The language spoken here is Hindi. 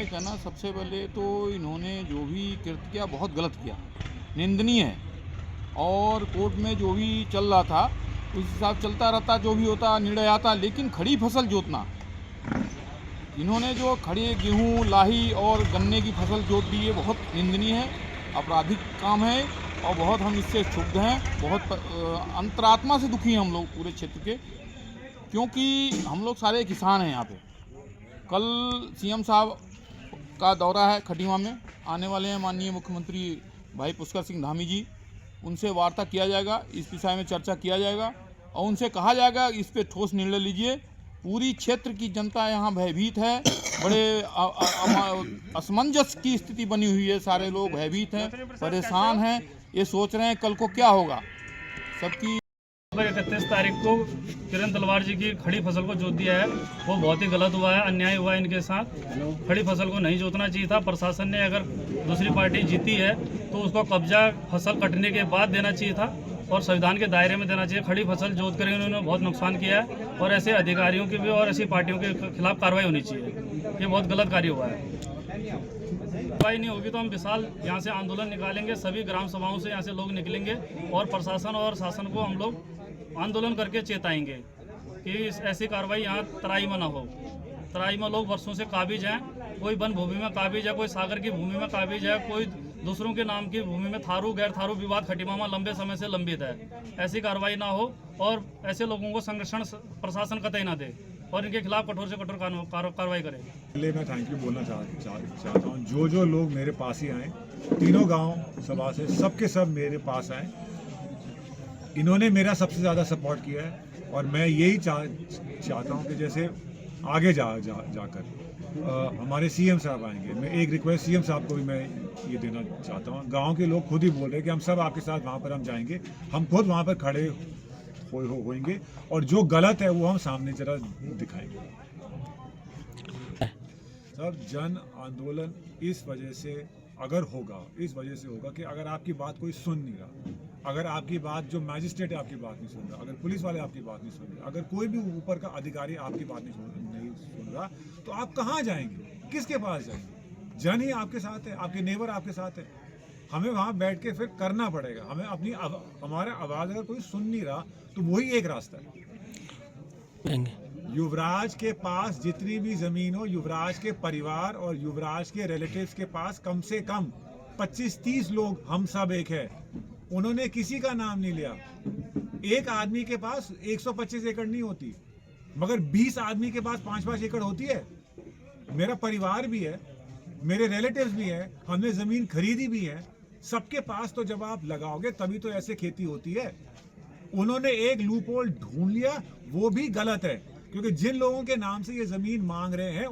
ये कहना, सबसे पहले तो इन्होंने जो भी कृत्य किया बहुत गलत किया, निंदनीय है। और कोर्ट में जो भी चल रहा था उस हिसाब चलता रहता, जो भी होता निर्णय आता। लेकिन खड़ी फसल जोतना, इन्होंने जो खड़ी गेहूं, लाही और गन्ने की फसल जोत दी है, बहुत निंदनीय है, आपराधिक काम है। और बहुत हम इससे क्षुब्ध हैं, बहुत अंतरात्मा से दुखी हैं हम लोग पूरे क्षेत्र के, क्योंकि हम लोग सारे किसान हैं यहाँ पे। कल सीएम साहब का दौरा है खटीमा में, आने वाले हैं माननीय मुख्यमंत्री भाई पुष्कर सिंह धामी जी, उनसे वार्ता किया जाएगा, इस विषय में चर्चा किया जाएगा और उनसे कहा जाएगा इस पे ठोस निर्णय लीजिए। पूरी क्षेत्र की जनता यहाँ भयभीत है, बड़े असमंजस की स्थिति बनी हुई है, सारे लोग भयभीत हैं, परेशान हैं, ये सोच रहे हैं कल को क्या होगा सबकी। 31 तारीख को किरण तलवार जी की खड़ी फसल को जोत दिया है, वो बहुत ही गलत हुआ है, अन्याय हुआ है इनके साथ। खड़ी फसल को नहीं जोतना चाहिए था। प्रशासन ने अगर दूसरी पार्टी जीती है तो उसको कब्जा फसल कटने के बाद देना चाहिए था और संविधान के दायरे में देना चाहिए। खड़ी फसल जोत कर इन्होंने बहुत नुकसान किया है और ऐसे अधिकारियों की भी और ऐसी पार्टियों के खिलाफ कार्रवाई होनी चाहिए। ये बहुत गलत कार्य हुआ है। कार्रवाई नहीं होगी तो हम विशाल यहाँ से आंदोलन निकालेंगे, सभी ग्राम सभाओं से यहाँ से लोग निकलेंगे और प्रशासन और शासन को हम लोग आंदोलन करके चेताएंगे कि ऐसी कार्रवाई यहाँ तराई में ना हो। तराई में लोग वर्षों से काबिज हैं, कोई वन भूमि में काबिज है, कोई सागर की भूमि में काबिज है, कोई दूसरों के नाम की भूमि में थारू गैर थारू विवाद खटीमा में लंबे समय से लंबित है। ऐसी कार्रवाई ना हो और ऐसे लोगों को संरक्षण प्रशासन कतई ना दे और इनके खिलाफ कठोर से कठोर कार्रवाई करे। पहले मैं थैंक यू बोलना चाहता हूँ। जो लोग मेरे पास ही आए, तीनों गांव सभा से सबके सब मेरे पास आए, इन्होंने मेरा सबसे ज़्यादा सपोर्ट किया है और मैं यही चाहता हूँ कि जैसे आगे जाकर हमारे सीएम साहब आएंगे। मैं एक रिक्वेस्ट सीएम साहब को भी मैं ये देना चाहता हूँ। गांव के लोग खुद ही बोल रहे हैं कि हम सब आपके साथ वहाँ पर हम जाएंगे, हम खुद वहाँ पर खड़े होंगे और जो गलत है वो हम सामने जरा दिखाएंगे। सब जन आंदोलन इस वजह से अगर होगा, इस वजह से होगा कि अगर आपकी बात कोई सुन नहीं रहा, अगर आपकी बात जो मैजिस्ट्रेट है आपकी बात नहीं सुन रहा, अगर पुलिस वाले आपकी बात नहीं सुन रहे, अगर कोई भी ऊपर का अधिकारी आपकी बात नहीं सुन रहा, तो आप कहाँ जाएंगे, किसके पास जाएंगे? जन ही आपके साथ है, आपके नेबर आपके साथ है। हमें वहाँ बैठ के फिर करना पड़ेगा। हमें अपनी हमारा आवाज़ अगर कोई सुन नहीं रहा तो वही एक रास्ता है। युवराज के पास जितनी भी जमीन हो, युवराज के परिवार और युवराज के रिलेटिव्स के पास कम से कम 25-30 लोग, हम सब एक है। उन्होंने किसी का नाम नहीं लिया। एक आदमी के पास 125 एकड़ नहीं होती, मगर 20 आदमी के पास 5-5 एकड़ होती है। मेरा परिवार भी है, मेरे रिलेटिव्स भी है, हमने जमीन खरीदी भी है। सबके पास तो जब आप लगाओगे तभी तो ऐसे खेती होती है। उन्होंने एक लूपहोल ढूंढ लिया, वो भी गलत है, क्योंकि जिन लोगों के नाम से ये जमीन मांग रहे हैं